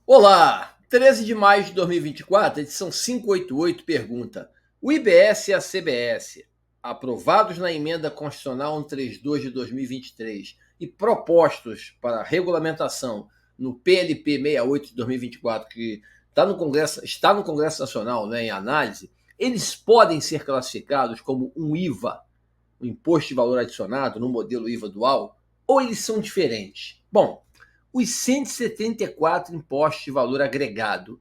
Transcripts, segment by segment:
Olá! 13 de maio de 2024, edição 588, pergunta: o IBS e a CBS, aprovados na emenda constitucional 132 de 2023 e propostos para regulamentação no PLP 68 de 2024, que está no Congresso Nacional, né, em análise, eles podem ser classificados como um IVA, um imposto de valor adicionado, no modelo IVA dual, ou eles são diferentes? Bom, os 174 impostos de valor agregado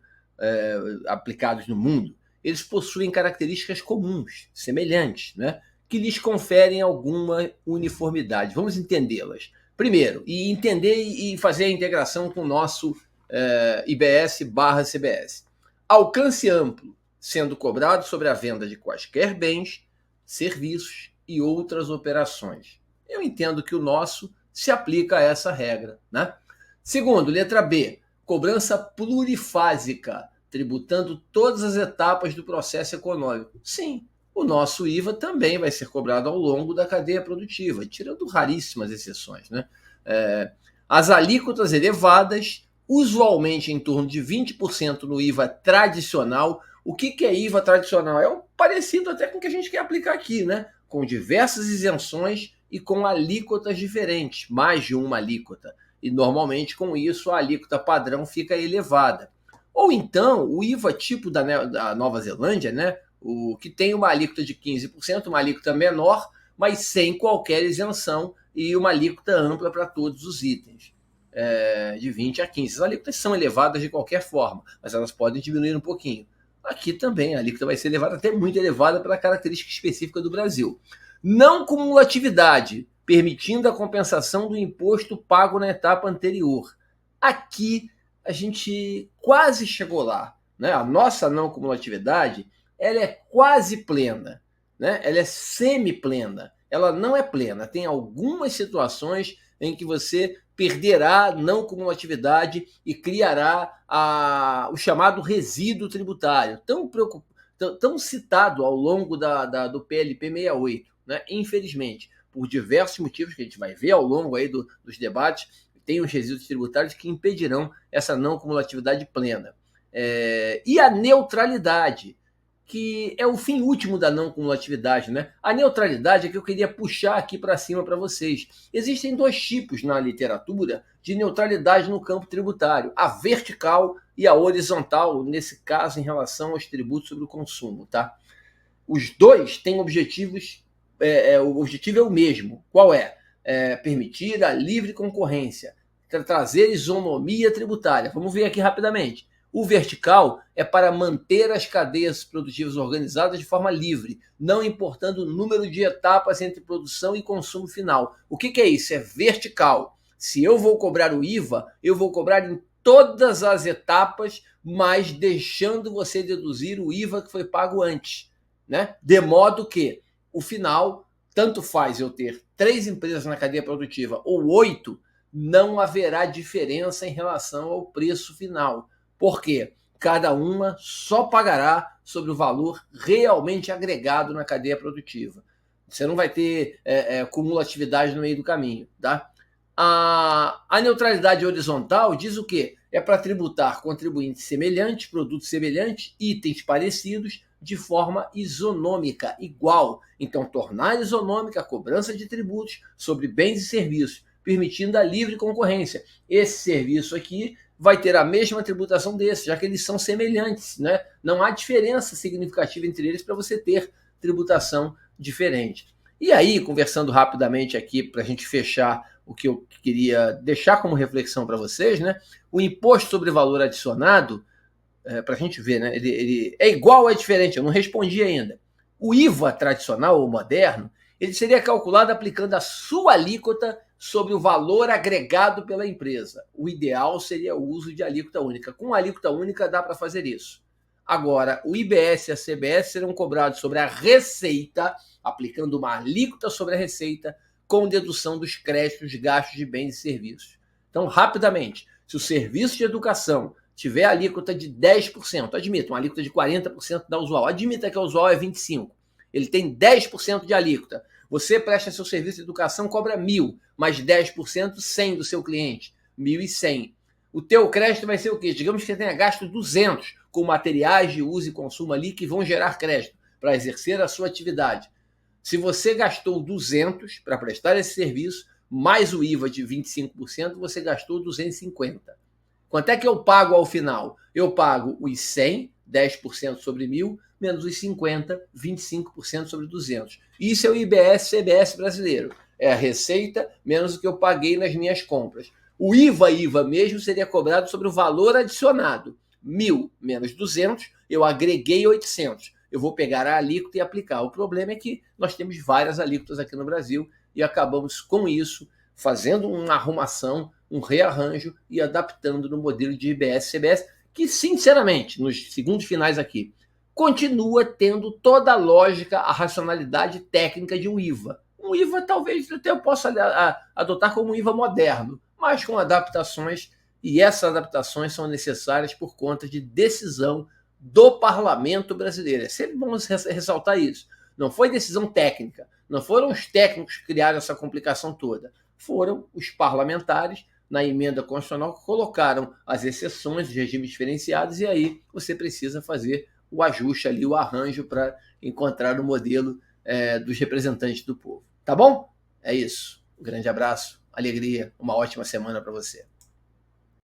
aplicados no mundo, eles possuem características comuns, semelhantes, né, que lhes conferem alguma uniformidade. Vamos entendê-las. Primeiro, e entender e fazer a integração com o nosso IBS/CBS. Alcance amplo, sendo cobrado sobre a venda de quaisquer bens, serviços e outras operações. Eu entendo que o nosso se aplica a essa regra, né? Segundo, letra B, cobrança plurifásica, tributando todas as etapas do processo econômico. Sim, o nosso IVA também vai ser cobrado ao longo da cadeia produtiva, tirando raríssimas exceções, né? As alíquotas elevadas, usualmente em torno de 20% no IVA tradicional. O que é IVA tradicional? É parecido até com o que a gente quer aplicar aqui, né? Com diversas isenções e com alíquotas diferentes, mais de uma alíquota. E normalmente com isso a alíquota padrão fica elevada. Ou então o IVA tipo da Nova Zelândia, né? O que tem uma alíquota de 15%, uma alíquota menor, mas sem qualquer isenção e uma alíquota ampla para todos os itens, de 20 a 15. As alíquotas são elevadas de qualquer forma, mas elas podem diminuir um pouquinho. Aqui também a alíquota vai ser elevada, até muito elevada pela característica específica do Brasil. Não cumulatividade, permitindo a compensação do imposto pago na etapa anterior. Aqui a gente quase chegou lá, né? A nossa não cumulatividade, ela é quase plena, né? Ela é semi-plena, ela não é plena. Tem algumas situações em que você perderá não cumulatividade e criará o chamado resíduo tributário, tão citado ao longo do PLP 68, né? Infelizmente, por diversos motivos que a gente vai ver ao longo aí dos debates, tem os resíduos tributários que impedirão essa não cumulatividade plena. E a neutralidade, que é o fim último da não cumulatividade, né? A neutralidade é que eu queria puxar aqui para cima para vocês. Existem dois tipos na literatura de neutralidade no campo tributário: a vertical e a horizontal, nesse caso em relação aos tributos sobre o consumo, tá? Os dois têm objetivos, o objetivo é o mesmo. Qual é? Permitir a livre concorrência, trazer isonomia tributária. Vamos ver aqui rapidamente. O vertical é para manter as cadeias produtivas organizadas de forma livre, não importando o número de etapas entre produção e consumo final. O que é isso? É vertical. Se eu vou cobrar o IVA, eu vou cobrar em todas as etapas, mas deixando você deduzir o IVA que foi pago antes, né? De modo que o final, tanto faz eu ter 3 empresas na cadeia produtiva ou 8, não haverá diferença em relação ao preço final. Por quê? Cada uma só pagará sobre o valor realmente agregado na cadeia produtiva. Você não vai ter cumulatividade no meio do caminho, tá? A neutralidade horizontal diz o quê? É para tributar contribuintes semelhantes, produtos semelhantes, itens parecidos, de forma isonômica, igual. Então, tornar isonômica a cobrança de tributos sobre bens e serviços, permitindo a livre concorrência. Esse serviço aqui vai ter a mesma tributação desse, já que eles são semelhantes, né? Não há diferença significativa entre eles para você ter tributação diferente. E aí, conversando rapidamente aqui para a gente fechar o que eu queria deixar como reflexão para vocês, né? O imposto sobre valor adicionado, para a gente ver, né? Ele é igual ou é diferente? Eu não respondi ainda. O IVA tradicional ou moderno, ele seria calculado aplicando a sua alíquota sobre o valor agregado pela empresa. O ideal seria o uso de alíquota única. Com alíquota única dá para fazer isso. Agora, o IBS e a CBS serão cobrados sobre a receita, aplicando uma alíquota sobre a receita, com dedução dos créditos de gastos de bens e serviços. Então, rapidamente, se o serviço de educação tiver alíquota de 10%, admita, uma alíquota de 40% da usual, admita que a usual é 25%, ele tem 10% de alíquota. Você presta seu serviço de educação, cobra 1.000, mais 10%, 100 do seu cliente, 1.100. O teu crédito vai ser o quê? Digamos que você tenha gasto 200 com materiais de uso e consumo ali que vão gerar crédito para exercer a sua atividade. Se você gastou 200 para prestar esse serviço, mais o IVA de 25%, você gastou 250. Quanto é que eu pago ao final? Eu pago os 100, 10% sobre 1.000, menos os 50, 25% sobre 200. Isso é o IBS-CBS brasileiro. É a receita menos o que eu paguei nas minhas compras. O IVA mesmo seria cobrado sobre o valor adicionado. 1.000 menos 200, eu agreguei 800. Eu vou pegar a alíquota e aplicar. O problema é que nós temos várias alíquotas aqui no Brasil e acabamos com isso fazendo uma arrumação, um rearranjo e adaptando no modelo de IBS-CBS, que, sinceramente, nos segundos finais aqui, continua tendo toda a lógica, a racionalidade técnica de um IVA. Um IVA talvez até eu possa adotar como um IVA moderno, mas com adaptações, e essas adaptações são necessárias por conta de decisão do parlamento brasileiro. É sempre bom ressaltar isso. Não foi decisão técnica, não foram os técnicos que criaram essa complicação toda. Foram os parlamentares, na emenda constitucional, que colocaram as exceções, os regimes diferenciados, e aí você precisa fazer o ajuste ali, o arranjo para encontrar o modelo dos representantes do povo. Tá bom? É isso. Um grande abraço, alegria, uma ótima semana para você.